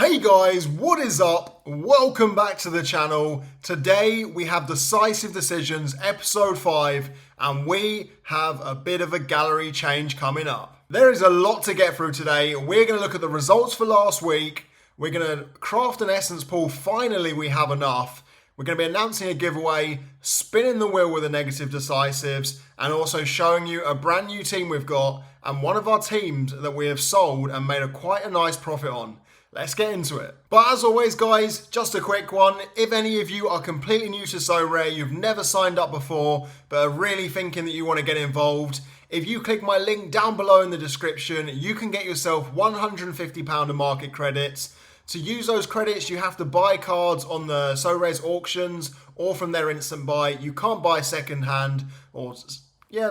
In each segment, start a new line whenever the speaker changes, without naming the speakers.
Hey guys, what is up? Welcome back to the channel. Today we have Decisive Decisions episode 5 and we have a bit of a gallery change coming up. There is a lot to get through today. We're going to look at the results for last week. We're going to craft an essence pool. Finally we have enough. We're going to be announcing a giveaway, spinning the wheel with the negative decisives, and also showing you a brand new team we've got and one of our teams that we have sold and made quite a nice profit on. Let's get into it. But as always guys, just a quick one. If any of you are completely new to Sorare, you've never signed up before, but are really thinking that you want to get involved, if you click my link down below in the description, you can get yourself £150 of market credits. To use those credits, you have to buy cards on the Sorare's auctions or from their instant buy. You can't buy secondhand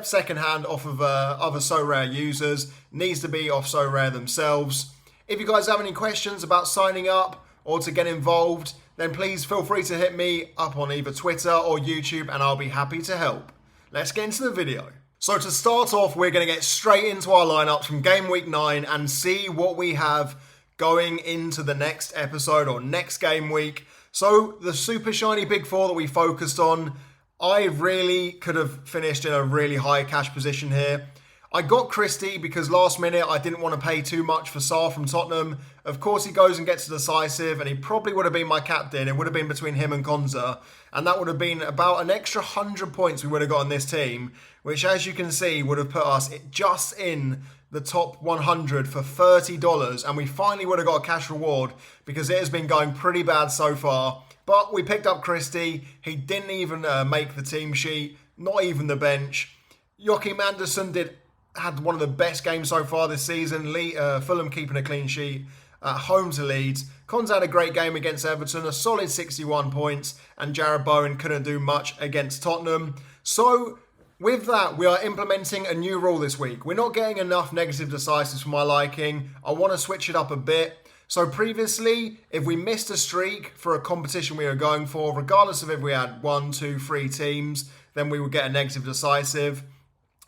secondhand off of other Sorare users. Needs to be off Sorare themselves. If you guys have any questions about signing up or to get involved, then please feel free to hit me up on either Twitter or YouTube and I'll be happy to help. Let's get into the video. So to start off, we're going to get straight into our lineups from Gameweek 9 and see what we have going into the next episode or next game week. So the super shiny big four that we focused on, I really could have finished in a really high cash position here. I got Christie because last minute I didn't want to pay too much for Sarr from Tottenham. Of course he goes and gets a decisive and he probably would have been my captain. It would have been between him and Konza and that would have been about an extra 100 points we would have got on this team, which as you can see would have put us just in the top 100 for $30 and we finally would have got a cash reward because it has been going pretty bad so far. But we picked up Christie. He didn't even make the team sheet, not even the bench. Joachim Andersen had one of the best games so far this season. Fulham keeping a clean sheet at home to Leeds. Konza had a great game against Everton, a solid 61 points, and Jared Bowen couldn't do much against Tottenham. So with that, we are implementing a new rule this week. We're not getting enough negative decisives for my liking. I want to switch it up a bit. So previously, if we missed a streak for a competition we were going for, regardless of if we had 1, 2, 3 teams, then we would get a negative decisive.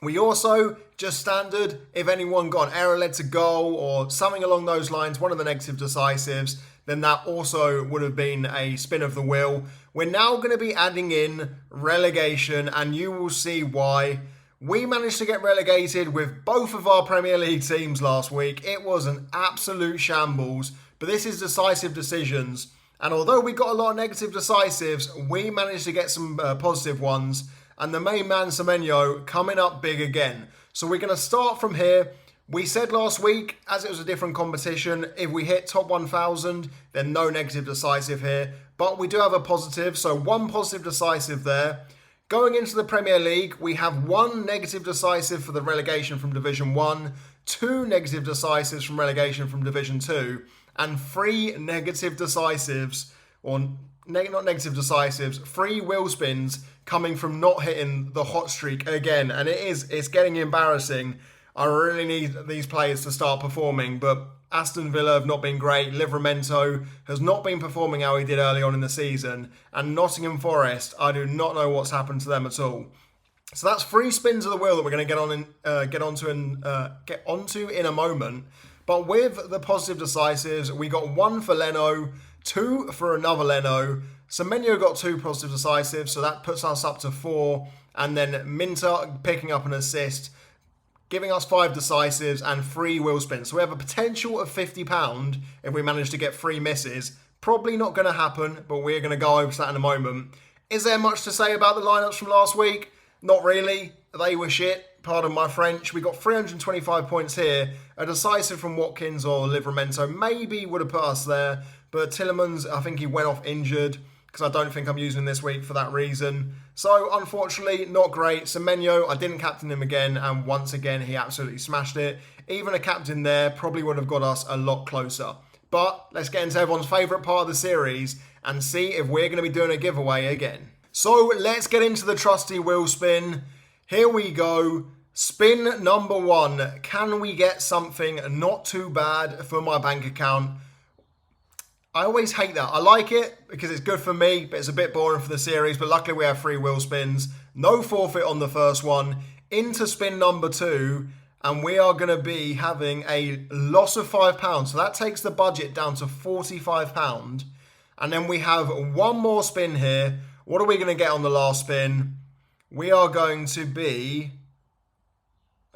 We also, just standard, if anyone got an error led to goal or something along those lines, one of the negative decisives, then that also would have been a spin of the wheel. We're now going to be adding in relegation and you will see why. We managed to get relegated with both of our Premier League teams last week. It was an absolute shambles, but this is decisive decisions. And although we got a lot of negative decisives, we managed to get some positive ones. And the main man, Semenyo, coming up big again. So we're going to start from here. We said last week, as it was a different competition, if we hit top 1,000, then no negative decisive here. But we do have a positive, so one positive decisive there. Going into the Premier League, we have one negative decisive for the relegation from Division 1, 2 negative decisives from relegation from Division 2, and 3 negative decisives, or not negative decisives, 3 wheel spins coming from not hitting the hot streak again. And it's getting embarrassing. I really need these players to start performing, but Aston Villa have not been great. Livramento has not been performing how he did early on in the season. And Nottingham Forest, I do not know what's happened to them at all. So that's 3 spins of the wheel that we're going to get onto in a moment. But with the positive decisives, we got 1 for Leno, 2 for another Leno. Semenyo got 2 positive decisives, so that puts us up to 4. And then Minter picking up an assist, giving us 5 decisives and 3 wheel spins. So we have a potential of £50 if we manage to get 3 misses. Probably not going to happen, but we're going to go over that in a moment. Is there much to say about the lineups from last week? Not really. They were shit. Pardon my French. We got 325 points here. A decisive from Watkins or Livramento maybe would have put us there. But Tillemans, I think he went off injured because I don't think I'm using him this week for that reason. So, unfortunately, not great. Semenyo, I didn't captain him again, and once again, he absolutely smashed it. Even a captain there probably would have got us a lot closer. But let's get into everyone's favourite part of the series and see if we're going to be doing a giveaway again. So, let's get into the trusty wheel spin. Here we go. Spin number 1. Can we get something not too bad for my bank account? I always hate that. I like it because it's good for me, but it's a bit boring for the series. But luckily we have 3 wheel spins. No forfeit on the first one. Into spin number 2. and we are going to be having a loss of £5. So that takes the budget down to £45. And then we have one more spin here. What are we going to get on the last spin? We are going to be...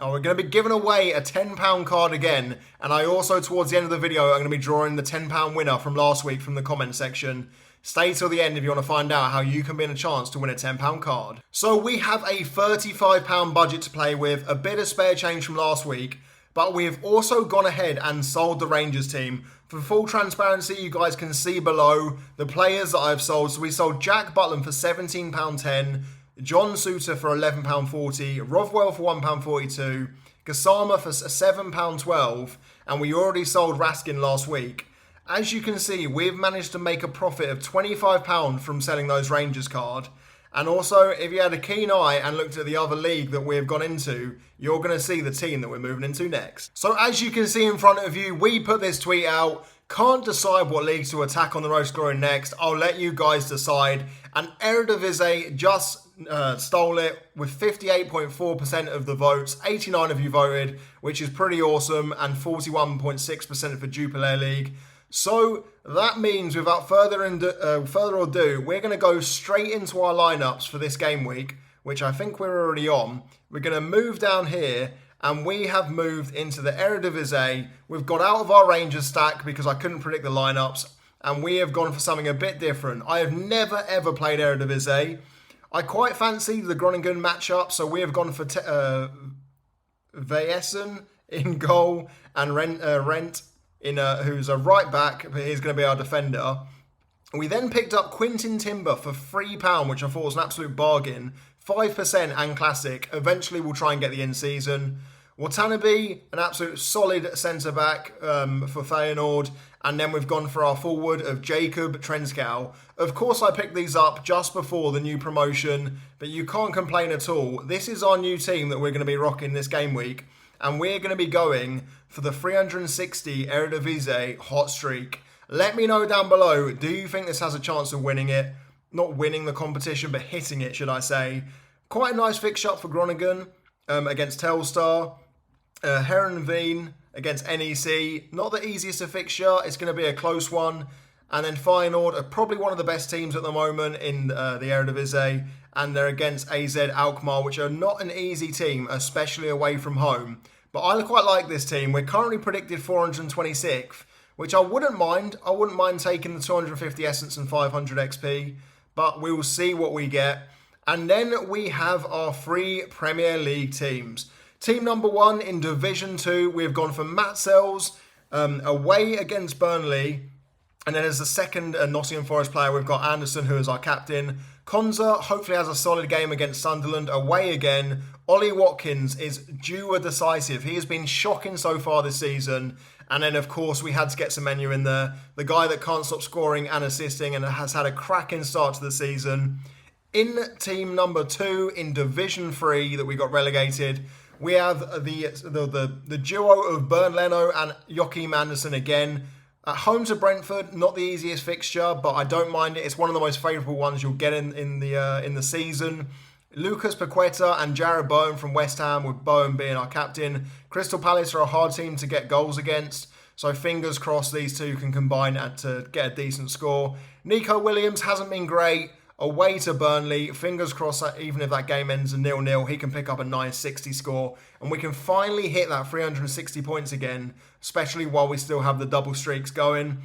we're going to be giving away a £10 card again. And I also, towards the end of the video, I'm going to be drawing the £10 winner from last week from the comment section. Stay till the end if you want to find out how you can be in a chance to win a £10 card. So we have a £35 budget to play with, a bit of spare change from last week, but we have also gone ahead and sold the Rangers team. For full transparency, you guys can see below the players that I've sold. So we sold Jack Butland for £17.10, John Suter for £11.40, Rothwell for £1.42, Gassama for £7.12, and we already sold Raskin last week. As you can see, we've managed to make a profit of £25 from selling those Rangers card. And also, if you had a keen eye and looked at the other league that we've gone into, you're going to see the team that we're moving into next. So as you can see in front of you, we put this tweet out. Can't decide what leagues to attack on the Road to Glory next. I'll let you guys decide. And Eredivisie just stole it with 58.4% of the votes. 89 of you voted, which is pretty awesome. And 41.6% for Jupiler League. So that means, without further ado, we're going to go straight into our lineups for this game week, which I think we're already on. We're going to move down here, and we have moved into the Eredivisie. We've got out of our Rangers stack because I couldn't predict the lineups, and we have gone for something a bit different. I have never ever played Eredivisie. I quite fancied the Groningen matchup, so we have gone for Veyesen in goal and Rent. Who's a right back, but he's going to be our defender. We then picked up Quintin Timber for £3, which I thought was an absolute bargain. 5% and classic. Eventually we'll try and get the in-season. Watanabe, an absolute solid centre-back for Feyenoord. And then we've gone for our forward of Jacob Trenskow. Of course I picked these up just before the new promotion, but you can't complain at all. This is our new team that we're going to be rocking this game week. And we're going to be going for the 360 Eredivisie hot streak. Let me know down below, do you think this has a chance of winning it? Not winning the competition, but hitting it, should I say. Quite a nice fixture for Groningen against Telstar. Herenveen against NEC. Not the easiest of fixture. It's going to be a close one. And then Feyenoord are probably one of the best teams at the moment in the Eredivisie. And they're against AZ Alkmaar, which are not an easy team, especially away from home. But I quite like this team. We're currently predicted 426th, which I wouldn't mind. I wouldn't mind taking the 250 Essence and 500 XP, but we will see what we get. And then we have our 3 Premier League teams. Team number 1 in Division 2, we've gone for Matt Sells away against Burnley. And then as the second Nottingham Forest player, we've got Anderson, who is our captain. Konza hopefully has a solid game against Sunderland, away again. Ollie Watkins is due a decisive. He has been shocking so far this season. And then, of course, we had to get Semenyo in there. The guy that can't stop scoring and assisting and has had a cracking start to the season. In team number 2 in Division 3 that we got relegated, we have the duo of Bernd Leno and Joachim Andersen again. At home to Brentford, not the easiest fixture, but I don't mind it. It's one of the most favourable ones you'll get in the season. Lucas Paqueta and Jared Bowen from West Ham, with Bowen being our captain. Crystal Palace are a hard team to get goals against, so fingers crossed these two can combine to get a decent score. Nico Williams hasn't been great. Away to Burnley, fingers crossed that even if that game ends in 0-0, he can pick up a 960 score. And we can finally hit that 360 points again, especially while we still have the double streaks going.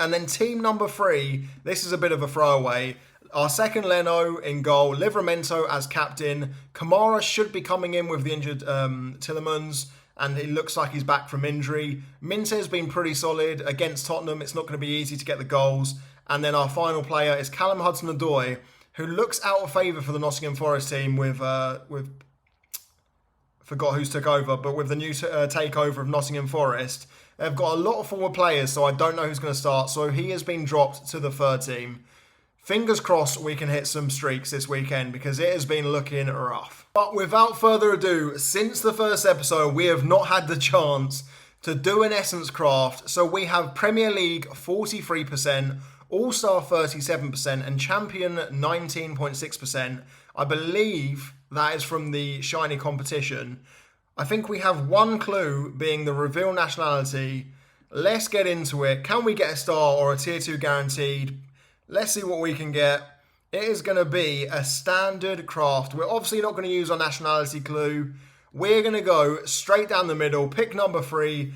And then team number 3, this is a bit of a throwaway. Our second Leno in goal, Livramento as captain. Kamara should be coming in with the injured Tillemans, and it looks like he's back from injury. Minte has been pretty solid against Tottenham. It's not going to be easy to get the goals. And then our final player is Callum Hudson-Odoi, who looks out of favour for the Nottingham Forest team with forgot who's took over, but with the new takeover of Nottingham Forest. They've got a lot of forward players, so I don't know who's going to start. So he has been dropped to the third team. Fingers crossed we can hit some streaks this weekend because it has been looking rough. But without further ado, since the first episode, we have not had the chance to do an Essence Craft. So we have Premier League 43%, All-Star 37%, and Champion 19.6%. I believe that is from the Shiny competition. I think we have one clue being the reveal nationality. Let's get into it. Can we get a star or a tier 2 guaranteed? Let's see what we can get. It is going to be a standard craft. We're obviously not going to use our nationality clue. We're going to go straight down the middle, pick number 3,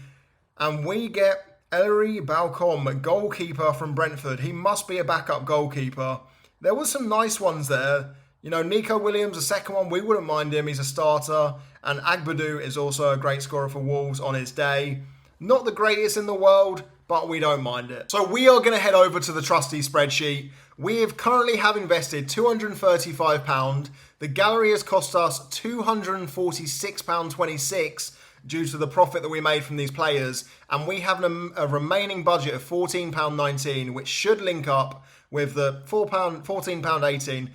and we get Ellery Balcom, goalkeeper from Brentford. He must be a backup goalkeeper. There was some nice ones there. You know, Nico Williams, the second one, we wouldn't mind him. He's a starter. And Agbadu is also a great scorer for Wolves on his day. Not the greatest in the world, but we don't mind it. So we are going to head over to the trusty spreadsheet. We currently have invested £235. The gallery has cost us £246.26 due to the profit that we made from these players. And we have a remaining budget of £14.19, which should link up with the £14.18.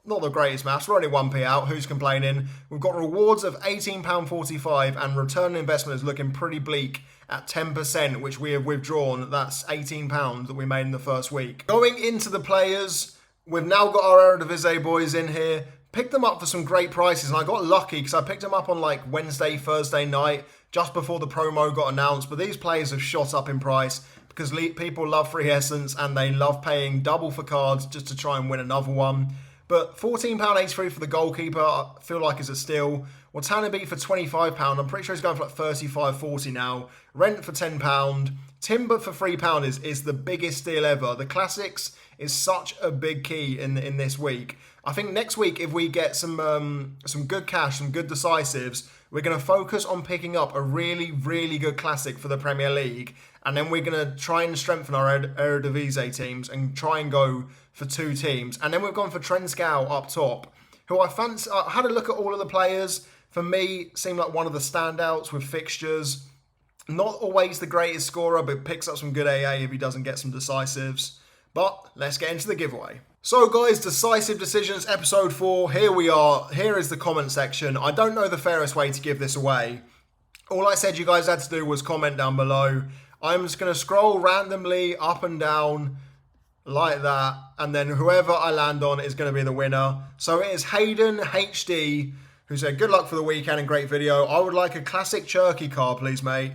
Not the greatest maths, we're only 1p out, who's complaining? We've got rewards of £18.45 and return on investment is looking pretty bleak at 10%, which we have withdrawn. That's £18 that we made in the first week. Going into the players, we've now got our Eredivisie boys in here. Picked them up for some great prices, and I got lucky because I picked them up on like Wednesday, Thursday night, just before the promo got announced. But these players have shot up in price because people love free essence and they love paying double for cards just to try and win another one. But £14.83 for the goalkeeper, I feel like is a steal. Watanabe for £25. I'm pretty sure he's going for like £35.40 now. Rent for £10. Timber for £3 is the biggest steal ever. The classics is such a big key in this week. I think next week, if we get some good cash, some good decisives, we're going to focus on picking up a really, really good classic for the Premier League. And then we're going to try and strengthen our Eredivisie teams and try and go for 2 teams. And then we've gone for Trenskow up top, who I fancy. I had a look at all of the players. For me, seemed like one of the standouts with fixtures. Not always the greatest scorer, but picks up some good AA if he doesn't get some decisives. But let's get into the giveaway. So guys, Decisive Decisions episode 4, here we are. Here is the comment section. I don't know the fairest way to give this away. All I said you guys had to do was comment down below. I'm just going to scroll randomly up and down like that, and then whoever I land on is going to be the winner. So it is Hayden HD, who said, good luck for the weekend and great video. I would like a classic Cherky card, please, mate.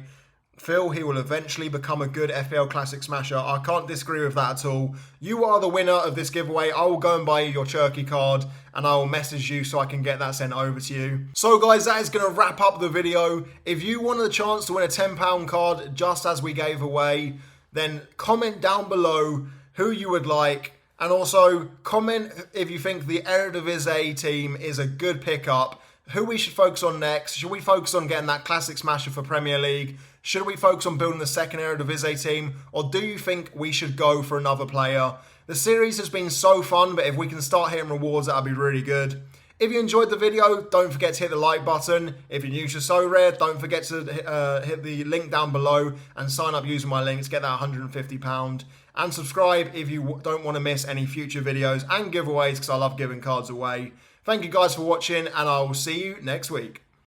Phil, he will eventually become a good FPL Classic smasher. I can't disagree with that at all. You are the winner of this giveaway. I will go and buy you your Cherky card and I will message you so I can get that sent over to you. So guys, that is going to wrap up the video. If you wanted a chance to win a £10 card just as we gave away, then comment down below who you would like. And also comment if you think the Eredivisie team is a good pickup. Who we should focus on next. Should we focus on getting that classic smasher for Premier League? Should we focus on building the second Eredivisie team? Or do you think we should go for another player? The series has been so fun, but if we can start hitting rewards, that'll be really good. If you enjoyed the video, don't forget to hit the like button. If you're new to Sorare, don't forget to hit the link down below and sign up using my links. Get that £150. And subscribe if you don't want to miss any future videos and giveaways, because I love giving cards away. Thank you guys for watching, and I will see you next week.